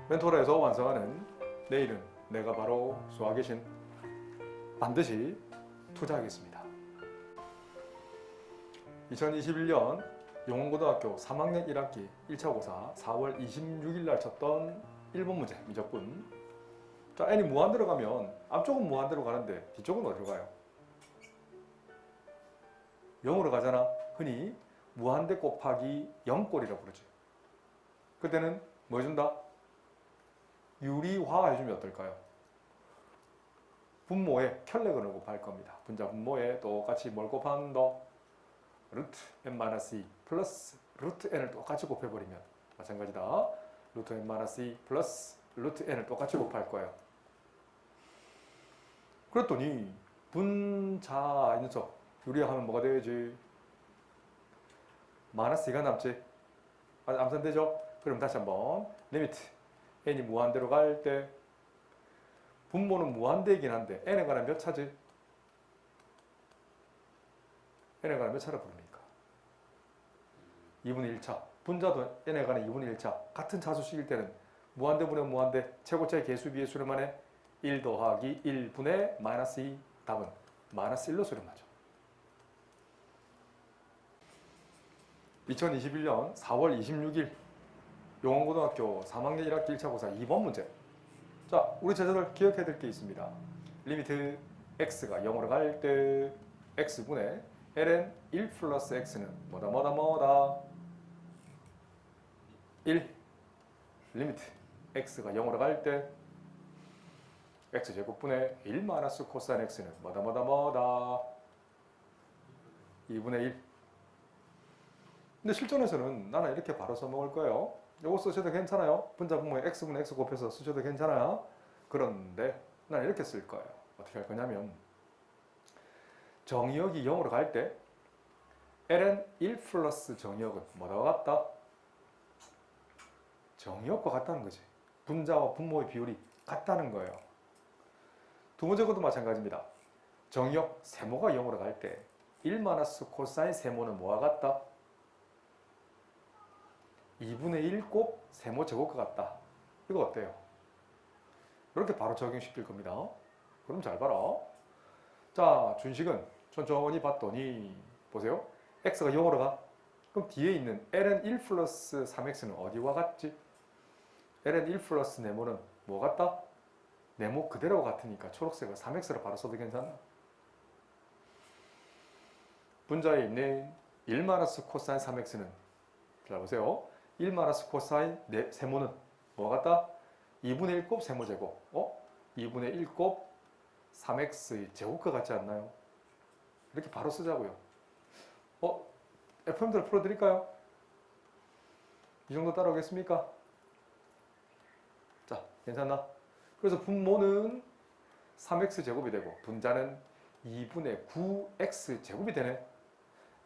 멘토라에서 완성하는 내일은 내가 바로 수학의 신 반드시 투자하겠습니다. 2021년 용원고등학교 3학년 1학기 1차 고사 4월 26일 날 쳤던 1번 문제 미적분. 자, n이 무한대로 가면 앞쪽은 무한대로 가는데 뒤쪽은 어디로 가요? 0으로 가잖아. 흔히 무한대 곱하기 0꼴이라고 부르지. 그때는 뭐 해준다? 유리화 해주면 어떨까요? 분모에 켤레근을 곱할 겁니다. 분자 분모에 똑같이 뭘 곱한다? 루트 n-2 플러스 루트 n을 똑같이 곱해버리면 마찬가지다. 루트 n-2 플러스 루트 n을 똑같이 곱할 거예요. 그랬더니 분자 이 녀석 유리화하면 뭐가 되지? 마이너스 2가 남지? 암산되죠? 그럼 다시 한번 리미트 n이 무한대로 갈 때 분모는 무한대이긴 한데 n에 관한 몇 차지? n에 관한 몇 차를 부릅니까? 2분의 1차. 분자도 n에 관한 2분의 1차. 같은 차수식일 때는 무한대분의 무한대 최고차의 개수 비의 수렴만에 1 더하기 1분의 마이너스 2. 답은 마이너스 1로 수렴하죠. 2021년 4월 26일 용원고등학교 3학년 1학기 1차 고사 2번 문제. 자, 우리 제자들 기억해야 될 게 있습니다. 리미트 x가 0으로 갈 때 x분의 ln 1 플러스 x는 뭐다 1. 리미트 x가 0으로 갈 때 x제곱분의 1 마이너스 코사인 x는 뭐다 2분의 1. 근데 실전에서는 나는 이렇게 바로 써먹을 거예요. 이거 쓰셔도 괜찮아요. 분자 분모에 x분의 x 곱해서 쓰셔도 괜찮아요. 그런데 나는 이렇게 쓸 거예요. 어떻게 할 거냐면 정의역이 0으로 갈 때 ln 1 플러스 정의역은 뭐다 같다? 정의역과 같다는 거지. 분자와 분모의 비율이 같다는 거예요. 두 번째 것도 마찬가지입니다. 정의역 세모가 0으로 갈 때 1 마이너스 코사인 세모는 뭐와 같다? 2분의 1 곱 세모 제곱과 같다. 이거 어때요? 이렇게 바로 적용시킬 겁니다. 그럼 잘 봐라. 자, 준식은 천천히 봤더니 보세요. x가 0으로 가. 그럼 뒤에 있는 ln 1 플러스 3x는 어디와 같지? ln 1 플러스 네모는 뭐 같다? 네모 그대로가 같으니까 초록색을 3x로 바로 써도 괜찮아. 분자에 있는 1 마이너스 코사인 3x는 잘 보세요. 1 마이너스 코사인 세모는 뭐 같다? 2분의 1 곱 세모 제곱. 2분의 1 곱 3x의 제곱과 같지 않나요? 이렇게 바로 쓰자고요. FM대로 풀어드릴까요? 이 정도 따라오겠습니까? 자, 괜찮나? 그래서 분모는 3x 제곱이 되고 분자는 2분의 9x 제곱이 되네.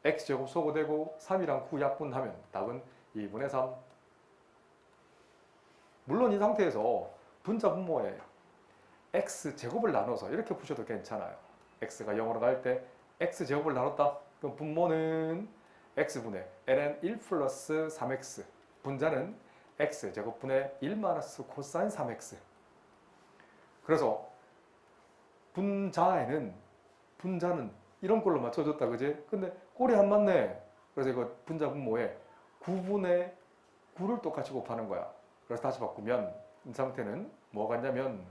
x 제곱 소거되고 3이랑 9 약분하면 답은 2분의 3. 물론 이 상태에서 분자 분모에 x 제곱을 나눠서 이렇게 푸셔도 괜찮아요. x가 0으로 갈 때 x 제곱을 나눴다. 그럼 분모는 x분의 ln 1 플러스 3x. 분자는 x 제곱분의 1 마이너스 코사인 3x. 그래서 분자는 이런 꼴로 맞춰줬다, 그지? 근데 꼴이 안 맞네. 그래서 이거 분자 분모에 9분의 9를 똑같이 곱하는 거야. 그래서 다시 바꾸면 이 상태는 뭐가 있냐면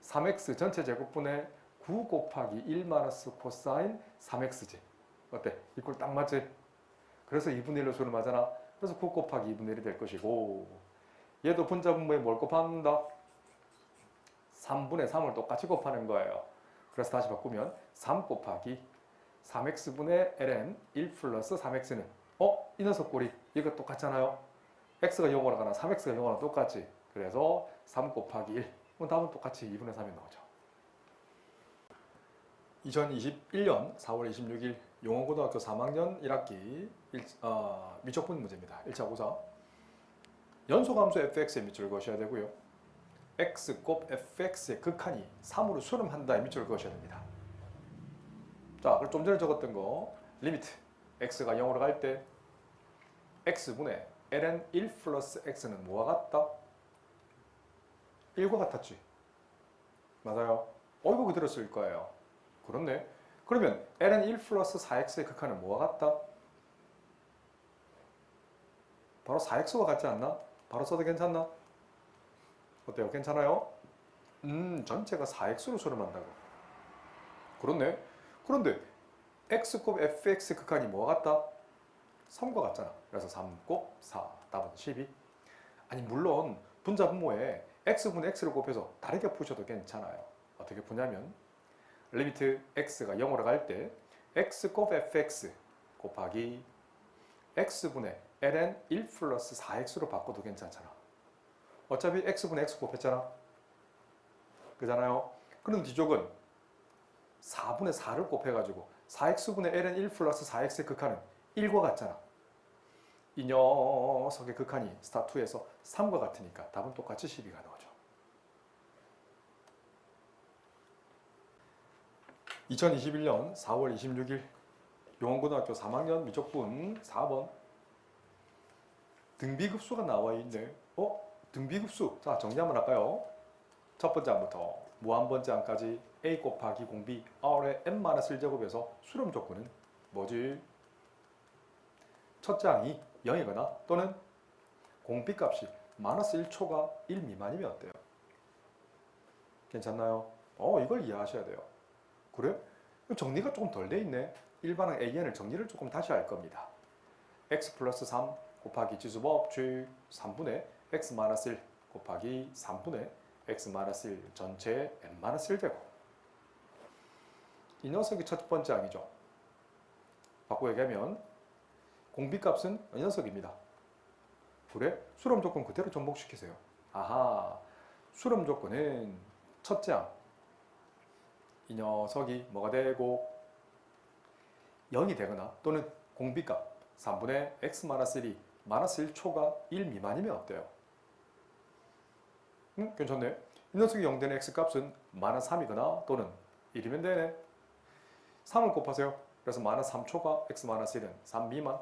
3x 전체 제곱분의 9 곱하기 1 마이너스 코사인 3x지. 어때? 이 꼴 딱 맞지? 그래서 2분의 1로 수를 맞잖아. 그래서 9 곱하기 2분의 1이 될 것이고 얘도 분자 분모에 뭘 곱한다? 3분의 3을 똑같이 곱하는 거예요. 그래서 다시 바꾸면 3 곱하기 3x분의 ln 1 플러스 3x는 이 녀석 꼴이 이거 똑같잖아요. x가 0으로 가나 3x가 0으로 똑같지. 그래서 3 곱하기 1. 그럼 답은 똑같이 2분의 3이 나오죠. 2021년 4월 26일 용원고등학교 3학년 1학기 미적분 문제입니다. 1차 고사. 연소함수 fx의 밑줄을 그으셔야 되고요. x 곱 fx의 극한이 3으로 수렴한다의 밑줄을 그으셔야 됩니다. 자, 그럼 좀 전에 적었던 거 리미트 x가 0으로 갈 때 x분의 ln 1 플러스 x는 뭐와 같다? 1과 같았지. 맞아요. 이거 그대로 쓸 거예요. 그렇네. 그러면 ln 1 플러스 4x의 극한은 뭐와 같다? 바로 4x와 같지 않나? 바로 써도 괜찮나? 어때요? 괜찮아요? 전체가 4x로 수렴한다고. 그렇네. 그런데 x곱 fx 극한이 뭐와 같다? 3과 같잖아. 그래서 3곱 4, 답은 12. 아니 물론 분자 분모에 x분의 x를 곱해서 다르게 푸셔도 괜찮아요. 어떻게 푸냐면 리미트 x가 0으로 갈 때 x곱 fx 곱하기 x분의 ln 1 플러스 4x로 바꿔도 괜찮잖아. 어차피 x분의 x 곱했잖아. 그잖아요. 그럼 뒤쪽은 4분의 4를 곱해가지고 4x분의 ln 1 플러스 4x의 극한은 1과 같잖아. 이 녀석의 극한이 스타2에서 3과 같으니까 답은 똑같이 12가 나오죠. 2021년 4월 26일 용원고등학교 3학년 미적분 4번 등비급수가 나와 있네. 등비급수. 자, 정리 한번 할까요? 첫 번째 항부터 무한번째 항까지 a 곱하기 공b r의 n-1제곱에서 수렴 조건은 뭐지? 첫째 항이 0이거나 또는 공b 값이 -1초가 1 미만이면 어때요? 괜찮나요? 이걸 이해하셔야 돼요. 그래? 정리가 조금 덜 돼 있네. 일반항 AN을 정리를 조금 다시 할 겁니다. x 플러스 3 곱하기 지수법칙 3분의 x-1 곱하기 3분의 x-1 전체 n-1제곱. 이 녀석이 첫 번째 항이죠. 바꿔 얘기하면 공비값은 이 녀석입니다. 그래? 수렴 조건 그대로 전복시키세요. 아하, 수렴 조건은 첫째 항. 이 녀석이 뭐가 되고 0이 되거나 또는 공비값 3분의 x-1이 -1초가 1 미만이면 어때요? 괜찮네. 이 녀석이 0 되는 x값은 -3이거나 또는 1이면 되네. 3을 곱하세요. 그래서 -3초가 x-1은 3 미만,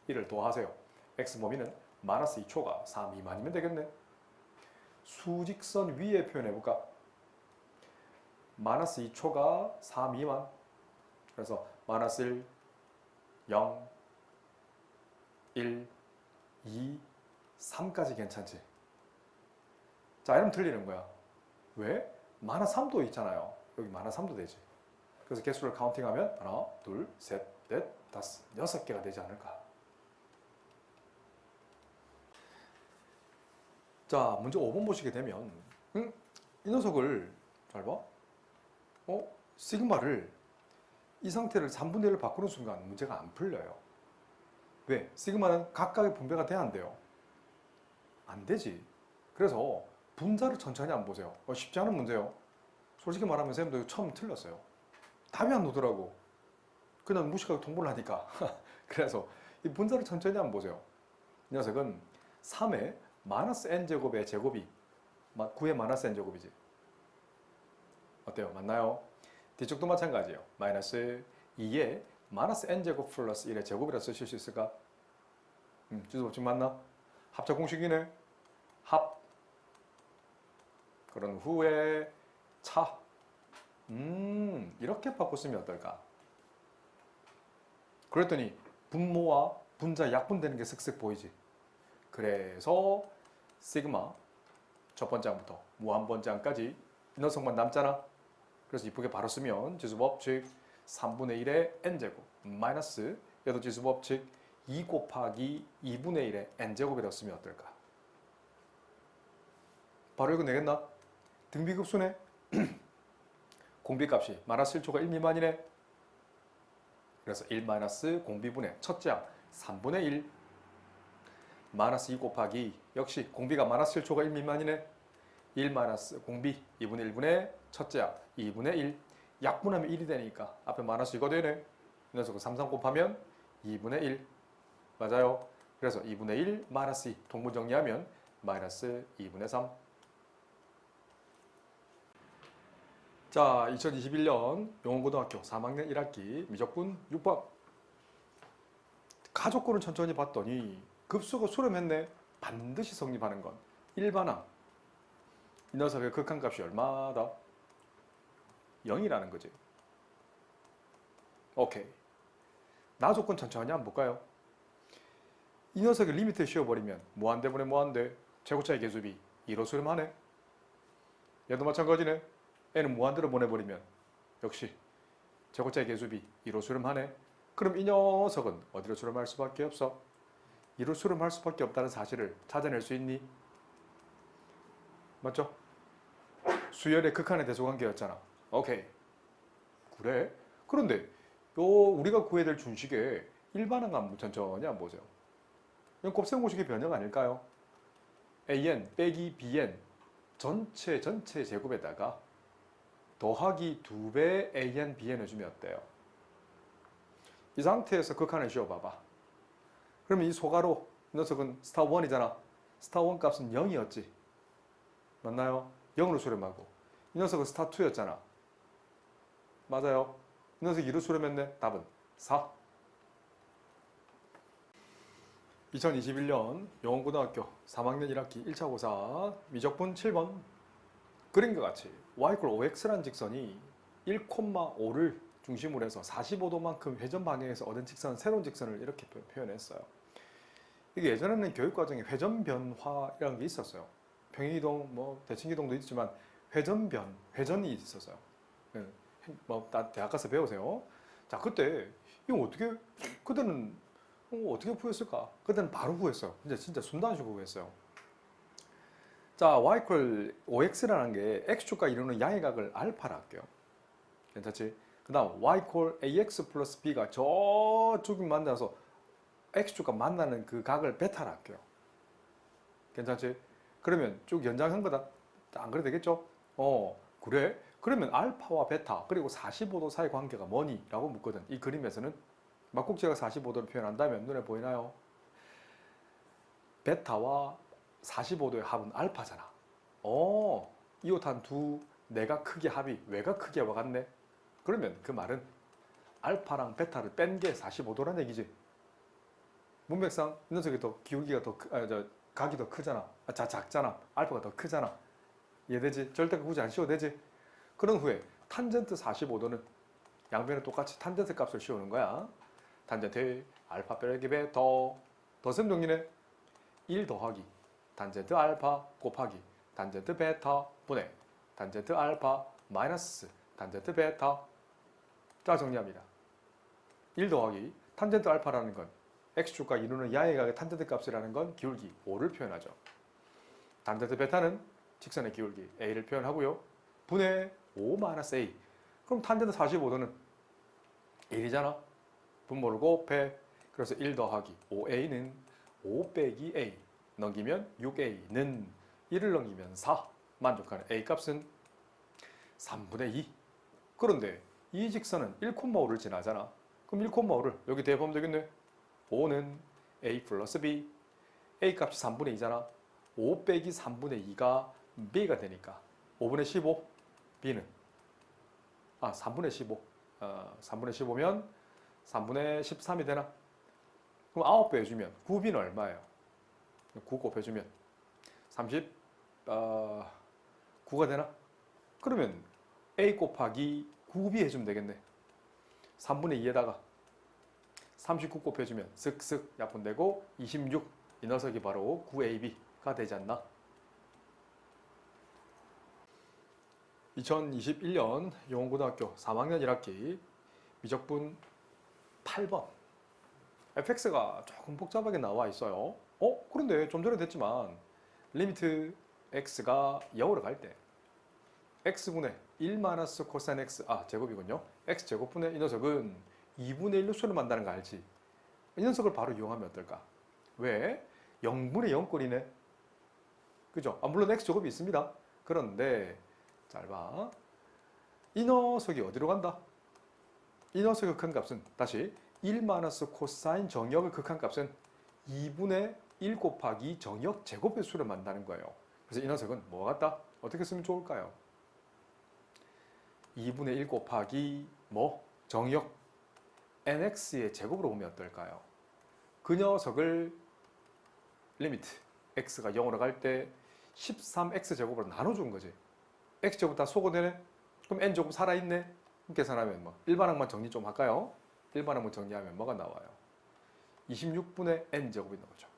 1을 더하세요. x 범위는 -2초가 4 미만이면 되겠네. 수직선 위에 표현해볼까? -2초가 4 미만. 그래서 -1, 0, 1, 2, 3까지 괜찮지? 자, 이러면 틀리는 거야. 왜? -3도 있잖아요. 여기 -3도 되지. 그래서 개수를 카운팅하면 하나, 둘, 셋, 넷, 다섯, 6개가 되지 않을까. 자, 문제 5번 보시게 되면 이 녀석을 잘 봐. 시그마를 이 상태를 3분의 1로 바꾸는 순간 문제가 안 풀려요. 왜? 시그마는 각각의 분배가 돼야 안 돼요. 안 되지. 그래서 분자를 천천히 안 보세요. 쉽지 않은 문제요. 솔직히 말하면 선생님도 처음 틀렸어요. 답이 안 나오더라고. 그냥 무식하게 통보를 하니까. 그래서 이 분자를 천천히 안 보세요. 이 녀석은 3의 -n제곱의 제곱이 9의 -n제곱이지. 어때요? 맞나요? 뒤쪽도 마찬가지예요. -2의 -n제곱 플러스 1의 제곱이라 쓰실 수 있을까? 지수법칙 맞나? 합차 공식이네. 합. 그런 후에 차. 이렇게 바꿨으면 어떨까? 그랬더니 분모와 분자 약분되는 게 슥슥 보이지. 그래서 시그마 첫 번째 항부터 무한번째 항까지 이 녀석만 남잖아. 그래서 이쁘게 바로 쓰면 지수법칙 3분의 1의 n제곱 마이너스 얘도 지수법칙 2 곱하기 2분의 1의 n제곱이라고 쓰면 어떨까? 바로 이거 내겠나? 등비급수네. 공비값이 -1초가 1 미만이네. 그래서 1 공비분의 첫째 항 3분의 1 -2 곱하기 역시 공비가 -1초가 1 미만이네. 1 공비 2분의 1분의 첫째 항 2분의 1 약분하면 1이 되니까 앞에 마이너스 이거 되네. 이 녀석을 3, 3 곱하면 2분의 1 맞아요. 그래서 2분의 1 -2 동분 정리하면 -2분의 3. 자, 2021년 용원고등학교 3학년 1학기 미적분 6번. 가족권을 천천히 봤더니 급수가 수렴했네. 반드시 성립하는 건 일반항. 이 녀석의 극한값이 얼마다? 0이라는 거지. 오케이. 나 조건 천천히 한번 볼까요? 이 녀석의 리미트 씌워버리면 무한대분의 무한대 최고차의 계수비 2로 수렴하네. 얘도 마찬가지네. n은 무한대로 보내버리면 역시 최고차의 계수비 2로 수렴하네. 그럼 이 녀석은 어디로 수렴할 수밖에 없어? 2로 수렴할 수밖에 없다는 사실을 찾아낼 수 있니? 맞죠? 수열의 극한의 대소관계였잖아. 오케이. 그래? 그런데 우리가 구해야 될 준식의 일반항 한번 천천히 한번 보세요. 이건 곱셈 공식의 변형 아닐까요? an 빼기 bn 전체 제곱에다가 더하기 2배 an bn을 주면 어때요? 이 상태에서 극한을 씌워봐봐. 그러면 이 소가로 이 녀석은 스타 1이잖아. 스타 1 값은 0이었지. 맞나요? 0으로 수렴하고 이 녀석은 스타 2였잖아. 맞아요. 이 녀석 2로 수렴했네. 답은 4. 2021년 영원고등학교 3학년 1학기 1차 고사 미적분 7번 그림과 같이 y=5x라는 직선이 1,5를 중심으로 해서 45도만큼 회전 방향에서 얻은 직선, 새로운 직선을 이렇게 표현했어요. 이게 예전에는 교육과정에 회전 변화라는 게 있었어요. 평행이동, 대칭이동도 있지만 회전이 있었어요. 대학 가서 배우세요. 자, 그때는 어떻게 구했을까? 그때는 바로 구했어요. 진짜 순단식으로 구했어요. 자, y=5x라는 게 x축과 이루는 양의 각을 알파라 할게요. 괜찮지? 그 다음 y=ax 플러스 b가 저쪽이 만나서 x축과 만나는 그 각을 베타라 할게요. 괜찮지? 그러면 쭉 연장한 거다. 안 그래도 되겠죠? 그래? 그러면 알파와 베타 그리고 45도 사이 관계가 뭐니? 라고 묻거든. 이 그림에서는 막국지가 45도를 표현한다면 눈에 보이나요? 베타와 45도의 합은 알파잖아. 이웃한 두 내가 크기 합이 외가 크기와 같네. 그러면 그 말은 알파랑 베타를 뺀 게 45도란 얘기지. 문맥상 이 녀석이 더 기울기가 각이 더 크잖아. 작잖아. 알파가 더 크잖아. 이해되지? 절대 굳이 안 씌워도 되지? 그런 후에 탄젠트 45도는 양변에 똑같이 탄젠트 값을 씌우는 거야. 탄젠트 알파 빼기 베타 더셈 정리네. 1 더하기 탄젠트 알파 곱하기 탄젠트 베타 분의 탄젠트 알파 마이너스 탄젠트 베타. 자, 정리합니다. 1 더하기 탄젠트 알파라는 건 x축과 이루는 양의 각의 탄젠트 값이라는 건 기울기 5를 표현하죠. 탄젠트 베타는 직선의 기울기 a를 표현하고요. 분의 5 마이너스 a. 그럼 탄젠트 45도는 1이잖아. 분모를 곱해. 그래서 1 더하기 5a는 5 빼기 a. 넘기면 6a는 1을 넘기면 4. 만족하는 a 값은 3분의 2. 그런데 이 직선은 1,5를 지나잖아. 그럼 1,5를 여기 대입하면 되겠네. 5는 a 플러스 b. a 값이 3분의 2잖아. 5 빼기 3분의 2가 b가 되니까 5분의 15. b는 3분의 15. 3분의 15면 3분의 13이 되나? 그럼 9배 해주면 9b는 얼마예요? 9 곱해주면 39가 되나? 그러면 a 곱하기 9b 해주면 되겠네. 3분의 2에다가 39 곱해주면 슥슥 약분되고 26. 이 녀석이 바로 9ab가 되지 않나? 2021년 영원고등학교 3학년 1학기 미적분 8번. fx가 조금 복잡하게 나와 있어요. 그런데 좀 전에 됐지만 리미트 x가 0으로 갈 때 x분의 1 마이너스 코사인 x 제곱이군요. x제곱분의 이 녀석은 2분의 1로 수렴한다는 거 알지? 이 녀석을 바로 이용하면 어떨까? 왜? 0분의 0꼴이네. 그죠? 물론 x제곱이 있습니다. 그런데 잘 봐. 이 녀석이 어디로 간다? 이 녀석의 극한값은 다시 1 마이너스 코사인 정역의 극한값은 2분의 1 곱하기 정역 제곱에 수렴한다는 거예요. 그래서 이 녀석은 뭐가 같다? 어떻게 쓰면 좋을까요? 2분의 1 곱하기 정역 nx의 제곱으로 보면 어떨까요? 그 녀석을 리미트 x가 0으로 갈 때 13x제곱으로 나눠준 거지. x제곱 다 소거되네? 그럼 n제곱 살아있네? 그럼 계산하면 뭐 일반항만 정리 좀 할까요? 일반항만 정리하면 뭐가 나와요? 26분의 n제곱이 나오죠.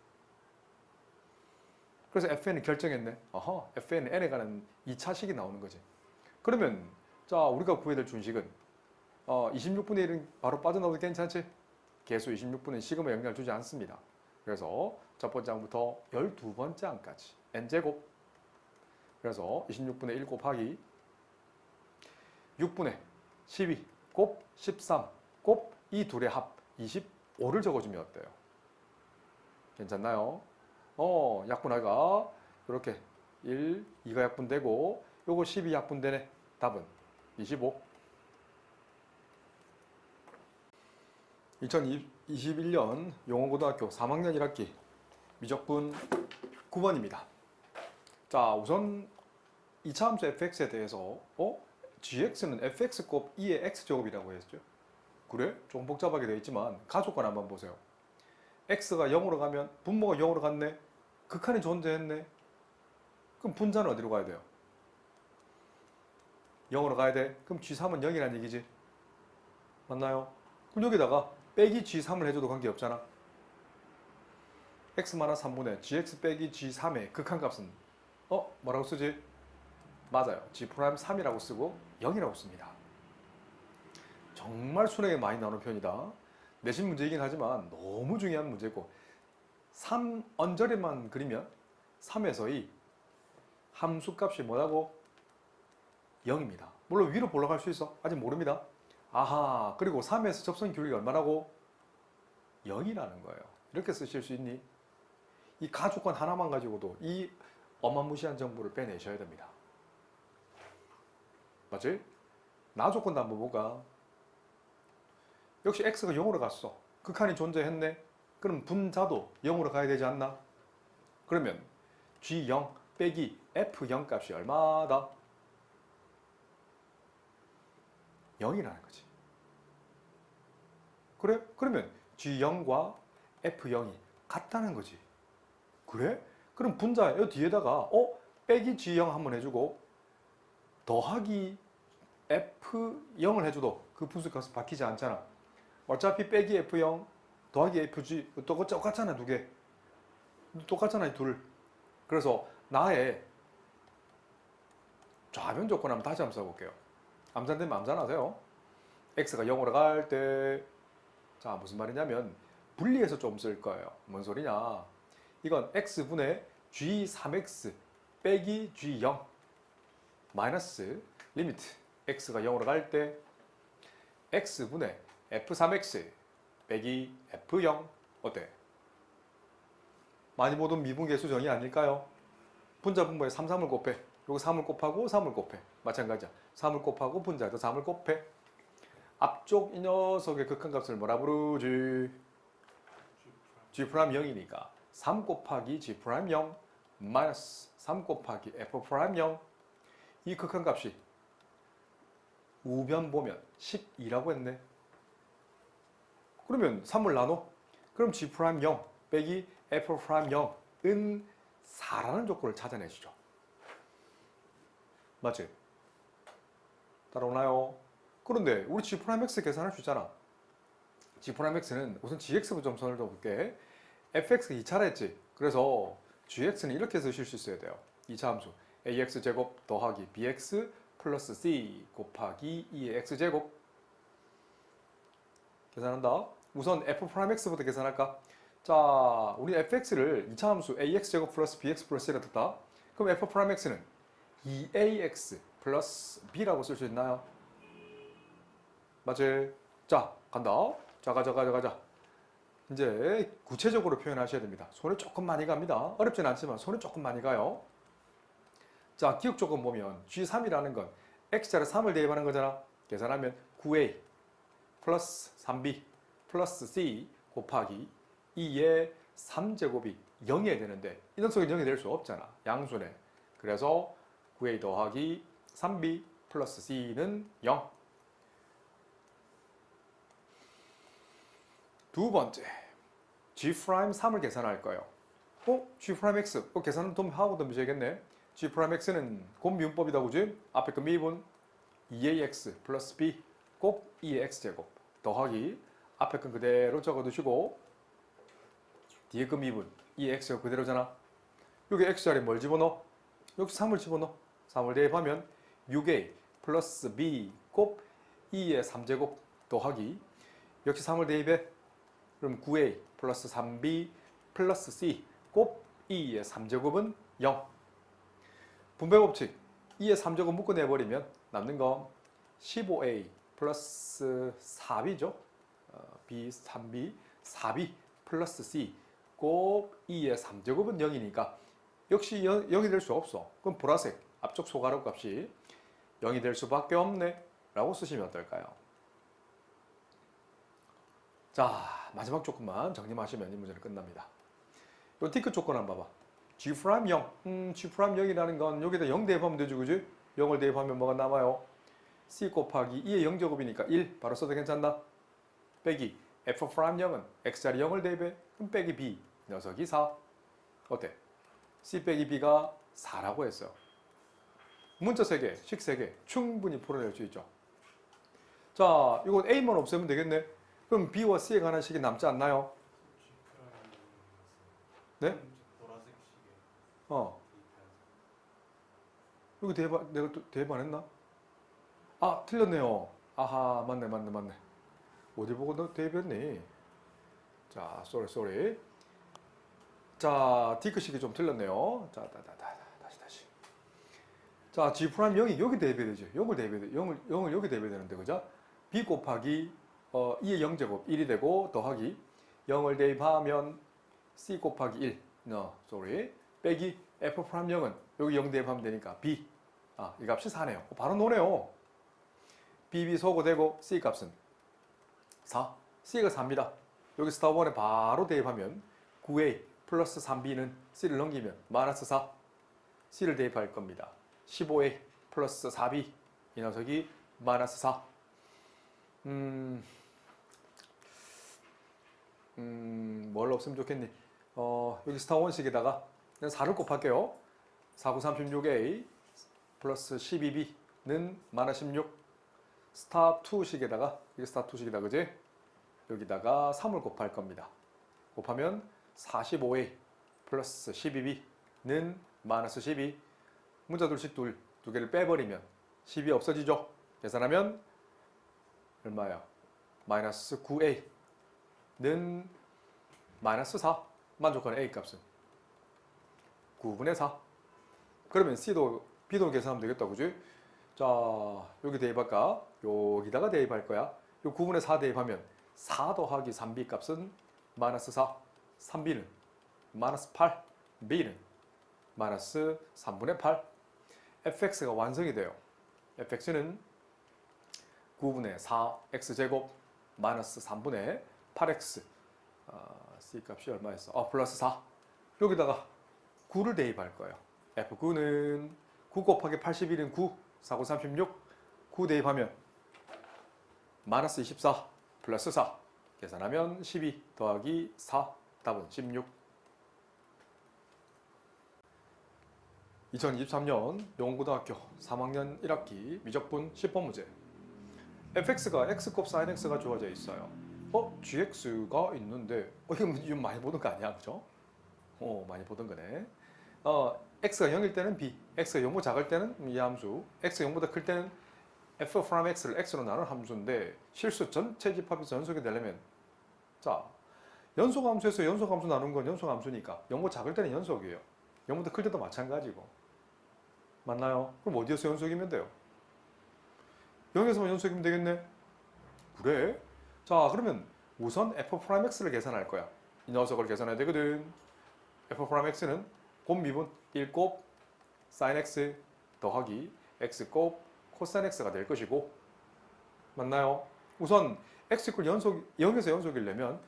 그래서 fn을 결정했네. 어허, fn은 n에 관한 2차식이 나오는 거지. 그러면 자 우리가 구해야 될 준식은 26분의 1은 바로 빠져나오도 괜찮지? 계수 26분은 시그마 영향을 주지 않습니다. 그래서 첫 번째 항부터 12번째 항까지 n제곱. 그래서 26분의 1 곱하기 6분의 12 곱 13 곱 이 둘의 합 25를 적어주면 어때요? 괜찮나요? 약분하가 이렇게 1, 2가 약분되고 요거 12 약분되네. 답은 25. 2021년 용원고등학교 3학년 1학기 미적분 9번입니다. 자, 우선 2차 함수 fx에 대해서 gx는 fx 곱 2의 x제곱이라고 했죠. 그래? 조금 복잡하게 되어 있지만 가족관 한번 보세요. x가 0으로 가면 분모가 0으로 갔네. 극한이 존재했네. 그럼 분자는 어디로 가야 돼요? 0으로 가야 돼. 그럼 g3은 0이라는 얘기지. 맞나요? 그럼 여기다가 빼기 g3을 해줘도 관계없잖아. x-3분의 gx 빼기 g3의 극한값은 뭐라고 쓰지? 맞아요. g'3이라고 쓰고 0이라고 씁니다. 정말 수능에 많이 나오는 편이다. 내신 문제이긴 하지만 너무 중요한 문제고 3 언저리만 그리면 3에서 이 함수값이 뭐라고? 0입니다. 물론 위로 올라갈 수 있어. 아직 모릅니다. 아하, 그리고 3에서 접선 기울기 얼마라고? 0이라는 거예요. 이렇게 쓰실 수 있니? 이 가족권 하나만 가지고도 이 어마무시한 정보를 빼내셔야 됩니다. 맞지? 나조건도 한번 볼까? 역시 x가 0으로 갔어. 극한이 존재했네. 그럼 분자도 0으로 가야 되지 않나? 그러면 g0 빼기 f0 값이 얼마다? 0이라는 거지. 그래? 그러면 g0과 f0이 같다는 거지. 그래? 그럼 분자 이 뒤에다가 빼기 g0 한번 해주고 더하기 f0을 해줘도 그 분수값은 바뀌지 않잖아. 어차피 빼기 f0 더하기 fg 똑같잖아. 두 개 똑같잖아. 이 둘. 그래서 나의 좌변 조건 한번 다시 한번 써볼게요. 암산되면 암산하세요. x가 0으로 갈 때 자 무슨 말이냐면 분리해서 좀 쓸 거예요. 뭔 소리냐? 이건 x분의 g3x 빼기 g0 마이너스 리미트 x가 0으로 갈 때 x분의 f3x 빼기 f0 어때? 많이 보던 미분계수 정의 아닐까요? 분자 분모에 3, 3을 곱해. 요거 3을 곱하고 3을 곱해. 마찬가지야. 3을 곱하고 분자에도 3을 곱해. 앞쪽 이 녀석의 극한값을 뭐라 부르지? g'0이니까 3 곱하기 g'0 마이너스 3 곱하기 f'0 이 극한값이 우변 보면 12라고 했네. 그러면 3을 나눠? 그럼 g'0 빼기 f'0은 4라는 조건을 찾아내주죠. 맞지? 따라오나요? 그런데 우리 g'(x) 계산할 수 있잖아. g'(x는 우선 gx부터 좀 손을 둬볼게. fx가 2차라 했지. 그래서 gx는 이렇게 쓰실 수 있어야 돼요. 2차 함수 ax제곱 더하기 bx 플러스 c 곱하기 2의 x제곱. 계산한다. 우선 f'(x부터 계산할까? 자, 우리 fx를 2차 함수 ax제곱 플러스 bx 플러스 c라 뒀다. 그럼 f'(x는 2ax 플러스 b라고 쓸 수 있나요? 맞지? 자, 간다. 자, 가자. 이제 구체적으로 표현하셔야 됩니다. 손을 조금 많이 갑니다. 어렵진 않지만 손을 조금 많이 가요. 자, 기억 조건 보면 G3이라는 건 X자를 3을 대입하는 거잖아. 계산하면 9A 플러스 3B 플러스 C 곱하기 2의 3제곱이 0이 되는데 이 녀석은 0이 될 수 없잖아. 양수네. 그래서 9A 더하기 3B 플러스 C는 0. 두 번째, G'3을 계산할 거예요. G'(x) 계산 좀 하고 덤비셔야겠네. g 프라임 x는 곧 미분법이다 그지? 앞에 그 미분 2ax 플러스 b 곱 2의 x제곱 더하기 앞에 건 그대로 적어두시고 뒤에 그 미분 2의 x가 그대로잖아. 여기 x자리에 뭘 집어넣어? 여기 3을 집어넣어. 3을 대입하면 6a 플러스 b 곱 2의 3제곱 더하기 역시 3을 대입해. 그럼 9a 플러스 3b 플러스 c 곱 2의 3제곱은 0. 분배법칙 2의 3제곱 묶어내버리면 남는 건 15a 플러스 4b죠. b 3b 4b 플러스 c 곱 2의 3제곱은 0이니까 역시 0이 될 수 없어. 그럼 보라색 앞쪽 소가로 값이 0이 될 수밖에 없네 라고 쓰시면 어떨까요? 자, 마지막 조건만 정리하시면 이 문제는 끝납니다. 이 티크 조건 한번 봐봐. g 프라임 0. g 프라임 0이라는 건 여기다 0 대입하면 되죠, 그지? 0을 대입하면 뭐가 남아요? c 곱하기 2의 0제곱이니까 1 바로 써도 괜찮나? 빼기 f 프라임 0은 x자리 0을 대입해. 그럼 빼기 b 녀석이 4. 어때? c 빼기 b가 4라고 했어요. 문자 3개, 식 3개 충분히 풀어낼 수 있죠. 자, 이건 a만 없애면 되겠네. 그럼 b와 c에 관한 식이 남지 않나요? 네? 여기 대입, 내가 또 대입 안 했나? 아, 틀렸네요. 아하, 맞네. 어디 보고 너 대입했니? 자, 쏘리. 자, 디크식이 좀 틀렸네요. 자, 다시. 자, g 프라임 0이 여기 대입해야 되죠. 0을 여기 대입해야 되는데, 그죠? b 곱하기 2의 0제곱 1이 되고 더하기 0을 대입하면 c 곱하기 1 빼기 f 프라임 0은 여기 0 대입하면 되니까 b 이 값이 4네요. 바로 노네요. bb 소거되고 c 값은 4 c가 4입니다. 여기 스타 1에 바로 대입하면 9a 플러스 3b는 c를 넘기면 마이너스 4 c를 대입할 겁니다. 15a 플러스 4b 이 녀석이 마이너스 4 뭘 없으면 좋겠니? 여기 스타 1식에다가 4를 곱할게요. 4, 9, 36a 플러스 12b는 마이너스 16 스타 2식에다가 이게 스타 2식이다 그지? 여기다가 3을 곱할 겁니다. 곱하면 45a 플러스 12b는 마이너스 12 문자 둘씩 두 개를 빼버리면 10이 없어지죠? 계산하면 얼마야? 마이너스 9a는 마이너스 4 만족하는 a 값은 9분의 4 그러면 c도 b도 계산하면 되겠다 그지? 자 여기 대입할까? 여기다가 대입할 거야. 요 9분의 4 대입하면 4 더하기 3b 값은 마이너스 4 3b는 마이너스 8 b는 마이너스 3분의 8 fx가 완성이 돼요. fx는 9분의 4x제곱 마이너스 3분의 8x c 값이 얼마였어? 플러스 4 여기다가 9를 대입할 거예요. f9는 9 곱하기 81은 9 4, 9, 36 9 대입하면 마이너스 24 플러스 4 계산하면 12 더하기 4 답은 16 2023년 영어고등학교 3학년 1학기 미적분 10번 문제 fx가 x곱 sin x가 주어져 있어요. gx가 있는데 이거 많이 보던 거 아니야 그죠? 많이 보던 거네. x가 0일 때는 b, x가 0보다 작을 때는 이 함수, x가 0보다 클 때는 f from x를 x로 나눈 함수인데 실수 전체 집합에서 연속이 되려면 자 연속 함수에서 연속 함수 나눈 건 연속 함수니까 0보다 작을 때는 연속이에요. 0보다 클 때도 마찬가지고 맞나요? 그럼 어디에서 연속이면 돼요? 0에서만 연속이면 되겠네? 그래? 자 그러면 우선 f'(x를) 계산할 거야. 이 녀석을 계산해야 되거든. f'(x는) 곱 미분 1곱 sin x 더하기 x곱 cos x가 될 것이고 맞나요? 우선 x 이퀄 연속 0에서 연속이려면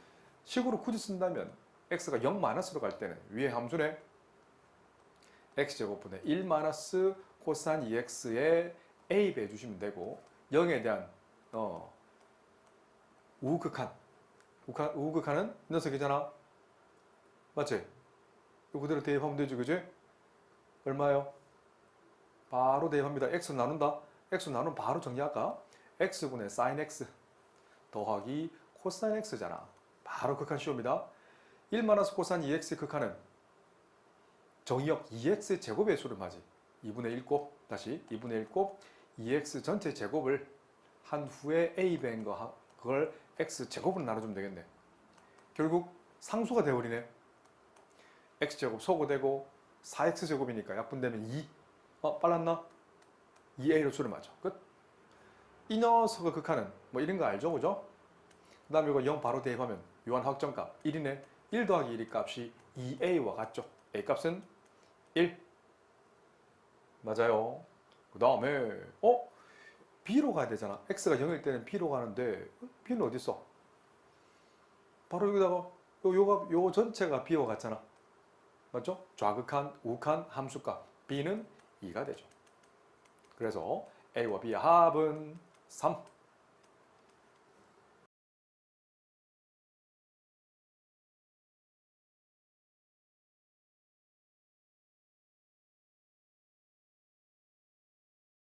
식으로 굳이 쓴다면 x가 0 마이너스로 갈 때는 위에 함수네 x제곱분의 1 마이너스 코사인 2x에 a 배주시면 되고 0에 대한 우극한은 이 녀석이잖아. 맞지? 이거 그대로 대입하면 되지, 그지? 얼마요? 바로 대입합니다. x 나눈다. x 나누면 바로 정리할까? x분의 sin x 더하기 코사인 x잖아. 바로 극한 씌웁니다. 1 마이너스 코사인 2x 극한은 정의역 2x 제곱의 수를 맞이. 2분의 1곱 다시 2분의 1곱 2x 전체 제곱을 한 후에 a 배인 거 그걸 x 제곱으로 나눠주면 되겠네. 결국 상수가 되어버리네. x제곱 소거되고 4x 제곱이니까 약분되면 2. 빨랐나? 2a로 수를 맞죠. 끝. 이 녀석의 극한은 뭐 이런 거 알죠, 그죠? 그 다음에 이거 0 바로 대입하면 요한 확정값 1이네. 1 더하기 1이 값이 2a와 같죠. a 값은 1. 맞아요. 그 다음에 b로 가야 되잖아. x가 0일 때는 b로 가는데 b는 어디 있어? 바로 여기다가 요 전체가 b와 같잖아. 맞죠? 좌극한, 우극한 함수값 b는 2가 되죠. 그래서 a와 b의 합은 3.